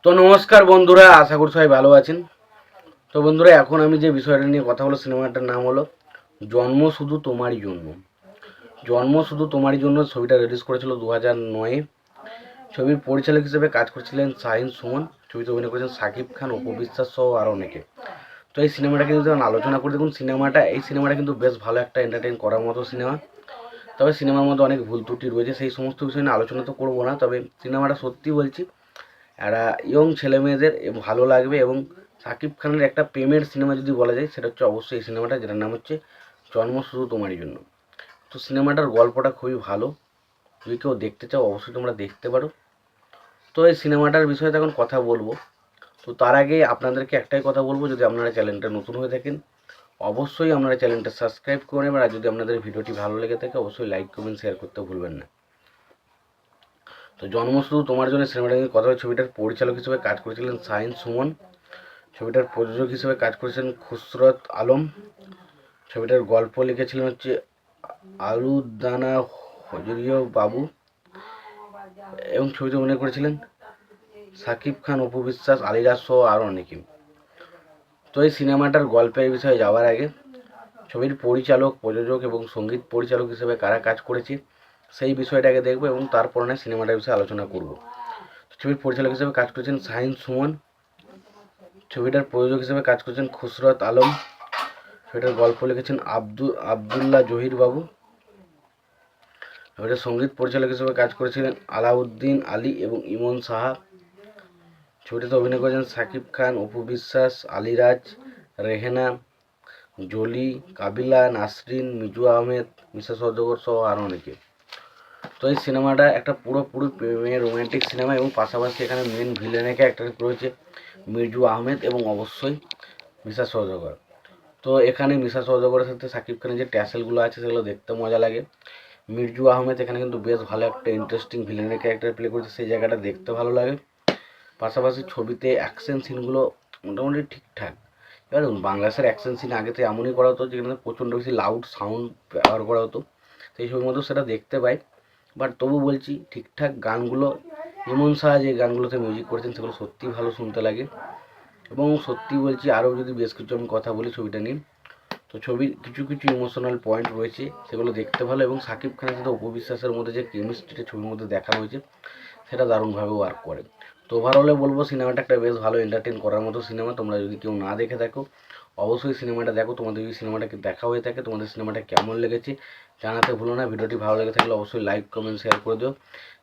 তো নমস্কার বন্ধুরা, আশা করি সবাই ভালো আছেন। তো বন্ধুরা, এখন আমি যে বিষয়টা নিয়ে কথা বলবো, সিনেমাটার নাম হলো জন্ম শুধু তোমারই জন্য। জন্ম শুধু তোমারই জন্য ছবিটা রিলিজ করেছিল 2009-এ। ছবির পরিচালক হিসেবে কাজ করছিলেন শাহিন সুমন। ছবিতে অভিনয় করেছেন সাকিব খান, অপু বিশ্বাস সহ আরও অনেকে। তো এই সিনেমাটা কিন্তু যখন আলোচনা করে দেখুন, এই সিনেমাটা কিন্তু বেশ ভালো একটা এন্টারটেইন করার মতো সিনেমা। তবে সিনেমার মধ্যে অনেক ভুল ত্রুটি রয়েছে, সেই সমস্ত বিষয় নিয়ে আলোচনা তো করবো না। তবে সিনেমাটা সত্যি বলছি, একটা ইয়ং ছেলে মেয়েদের ভালো লাগবে। এবং সাকিব খানের একটা প্রেমের সিনেমা যদি বলা যায়, সেটা হচ্ছে অবশ্যই এই সিনেমাটা, যেটার নাম হচ্ছে জন্ম শুধু তোমারই জন্য। তো সিনেমাটার গল্পটা খুবই ভালো, যদি কেউ দেখতে চাও অবশ্যই তোমরা দেখতে পারো। তো এই সিনেমাটার বিষয়ে এখন কথা বলবো। তো তার আগে আপনাদেরকে একটাই কথা বলবো, যদি আপনারা চ্যানেলটা নতুন হয়ে থাকেন অবশ্যই আপনারা চ্যানেলটা সাবস্ক্রাইব করে নেবেন। আর যদি আপনাদের ভিডিওটি ভালো লেগে থাকে অবশ্যই লাইক কমেন্ট শেয়ার করতে ভুলবেন না। তো জন্ম শুধু তোমার জন্য সিনেমাটা নিয়ে কথা, ছবিটার পরিচালক হিসেবে কাজ করেছিলেন শাহিন সুমন। ছবিটার প্রযোজক হিসেবে কাজ করেছেন খুসরত আলম। ছবিটার গল্প লিখেছিলেন হচ্ছে আলুদানা হজরিয় বাবু। এবং ছবিতে অভিনয় করেছিলেন সাকিব খান, অপু বিশ্বাস, আলিরাজ সহ আরও অনেকে। তো এই সিনেমাটার গল্পের বিষয়ে যাওয়ার আগে ছবির পরিচালক, প্রযোজক এবং সঙ্গীত পরিচালক হিসেবে কারা কাজ করেছে সেই বিষয়টাকে দেখবো, এবং তারপর না সিনেমাটার বিষয়ে আলোচনা করব। ছবির পরিচালক হিসেবে কাজ করেছেন শাহিন সুমন। ছবিটার প্রযোজক হিসেবে কাজ করেছেন খুসরত আলম। ছবিটার গল্প লিখেছেন আবদুল্লাহ জহির বাবু। ছবিটার সঙ্গীত পরিচালক হিসেবে কাজ করেছিলেন আলাউদ্দিন আলী এবং ইমন সাহা। ছবিটাতে অভিনয় করেছেন সাকিব খান, অপু বিশ্বাস, আলিরাজ, রেহেনা, জলি, কাবিলা, নাসরিন, মিজু আহমেদ, মিসা সওদাগর সহ আরও অনেকে। তো এই সিনেমাটা একটা পুরোপুরি প্রেমের রোম্যান্টিক সিনেমা, এবং পাশাপাশি এখানে মেন ভিলেনের ক্যারেক্টার রয়েছে মির্জু আহমেদ এবং অবশ্যই মিসা সওদাগর। তো এখানে মিসা সওদাগরের সাথে সাকিব খানের যে ট্যাসেলগুলো আছে সেগুলো দেখতে মজা লাগে। মির্জু আহমেদ এখানে কিন্তু বেশ ভালো একটা ইন্টারেস্টিং ভিলেনের ক্যারেক্টার প্লে করেছে, সেই জায়গাটা দেখতে ভালো লাগে। পাশাপাশি ছবিতে অ্যাকশন সিনগুলো মোটামুটি ঠিকঠাক। এবার দেখুন, বাংলাদেশের অ্যাকশন সিন আগে তো এমনই করা হতো যেখানে প্রচণ্ড বেশি লাউড সাউন্ড ব্যবহার করা হতো, সেই ছবির মধ্যেও সেটা দেখতে পাই। বাট তবু বলছি, ঠিকঠাক গানগুলো, ইমন সাহা যে গানগুলোতে মিউজিক করেছেন সেগুলো সত্যিই ভালো শুনতে লাগে। এবং সত্যি বলছি, আরও যদি বেশ কিছু আমি কথা বলি ছবিটা নিয়ে, তো ছবির কিছু কিছু ইমোশনাল পয়েন্ট রয়েছে, সেগুলো দেখতে ভালো। এবং সাকিব খানের সাথে অপু বিশ্বাসের মধ্যে যে কেমিস্ট্রিটা ছবির মধ্যে দেখানো হয়েছে সেটা দারুণভাবে ওয়ার্ক করে। তো ওভারঅলে বলবো সিনেমাটা একটা বেশ ভালো এন্টারটেন করার মতো সিনেমা। তোমরা যদি কেউ না দেখে থাকো অবশ্যই সিনেমাটা দেখো। তোমাদের যদি সিনেমাটাকে দেখা হয়ে থাকে, তোমাদের সিনেমাটা কেমন লেগেছে জানাতে ভুলো না। ভিডিওটি ভালো লেগে থাকলে অবশ্যই লাইক কমেন্ট শেয়ার করে দিও।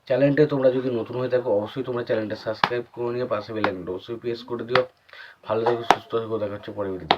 চ্যানেলটা তোমরা যদি নতুন হয়ে থাকো অবশ্যই তোমরা চ্যানেলটা সাবস্ক্রাইব করে নিয়ে পাশে বেল আইকনটা অবশ্যই প্রেস করে দিও। ভালো থাকো, সুস্থ থাকো, দেখা হচ্ছে পরে ভিডিওতে।